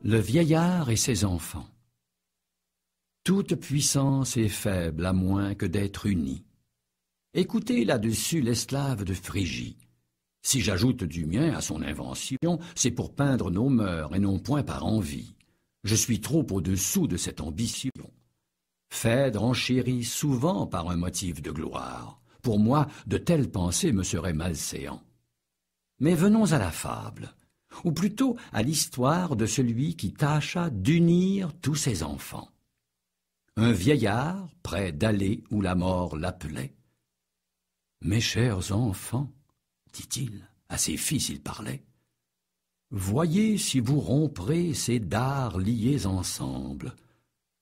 Le vieillard et ses enfants. Toute puissance est faible à moins que d'être unie. Écoutez là-dessus l'esclave de Phrygie. Si j'ajoute du mien à son invention, c'est pour peindre nos mœurs et non point par envie. Je suis trop au-dessous de cette ambition. Phèdre enchérit souvent par un motif de gloire. Pour moi, de telles pensées me seraient malséants. Mais venons à la fable, ou plutôt à l'histoire de celui qui tâcha d'unir tous ses enfants. Un vieillard, près d'aller où la mort l'appelait. « Mes chers enfants, dit-il, à ses fils il parlait, voyez si vous romprez ces dards liés ensemble.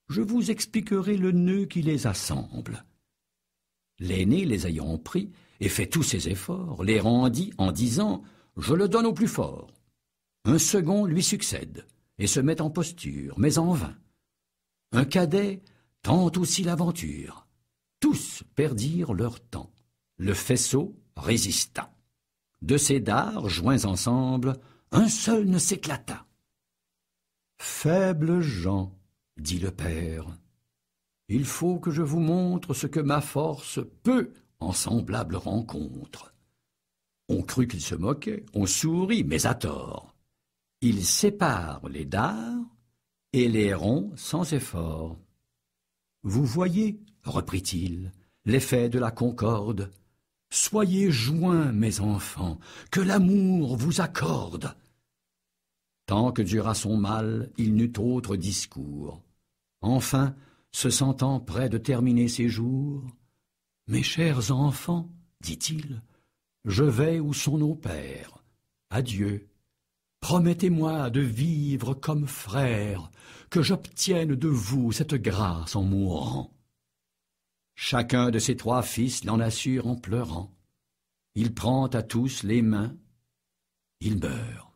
Je vous expliquerai le nœud qui les assemble. » L'aîné, les ayant pris et fait tous ses efforts, les rendit en disant « Je le donne au plus fort ». Un second lui succède et se met en posture, mais en vain. Un cadet tente aussi l'aventure. Tous perdirent leur temps. Le faisceau résista. De ces dards joints ensemble, un seul ne s'éclata. « Faibles gens, dit le père, il faut que je vous montre ce que ma force peut en semblable rencontre. » On crut qu'il se moquait, on sourit, mais à tort. Il sépare les dards et les rompt sans effort. « Vous voyez, reprit-il, l'effet de la concorde. Soyez joints, mes enfants, que l'amour vous accorde. » Tant que dura son mal, il n'eut autre discours. Enfin, se sentant près de terminer ses jours, « Mes chers enfants, dit-il, je vais où sont nos pères. Adieu. Promettez-moi de vivre comme frères, que j'obtienne de vous cette grâce en mourant. » Chacun de ses trois fils l'en assure en pleurant. Il prend à tous les mains, il meurt.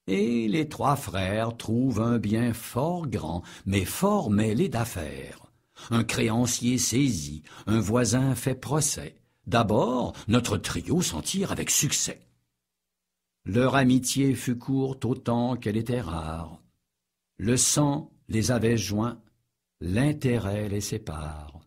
Et les trois frères trouvent un bien fort grand, mais fort mêlé d'affaires. Un créancier saisi, un voisin fait procès. D'abord, notre trio s'en tire avec succès. Leur amitié fut courte autant qu'elle était rare. Le sang les avait joints, l'intérêt les sépare.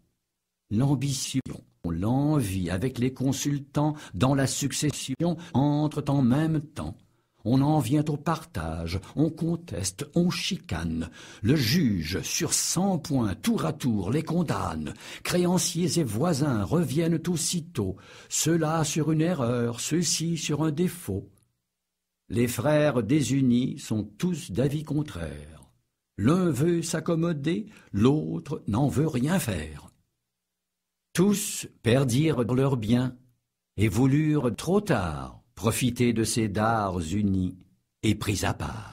L'ambition, l'envie avec les consultants dans la succession entrent en même temps. On en vient au partage, on conteste, on chicane. Le juge, sur 100 points, tour à tour, les condamne. Créanciers et voisins reviennent aussitôt, ceux-là sur une erreur, ceux-ci sur un défaut. Les frères désunis sont tous d'avis contraires. L'un veut s'accommoder, l'autre n'en veut rien faire. Tous perdirent leurs biens et voulurent trop tard profiter de ces dards unis et pris à part.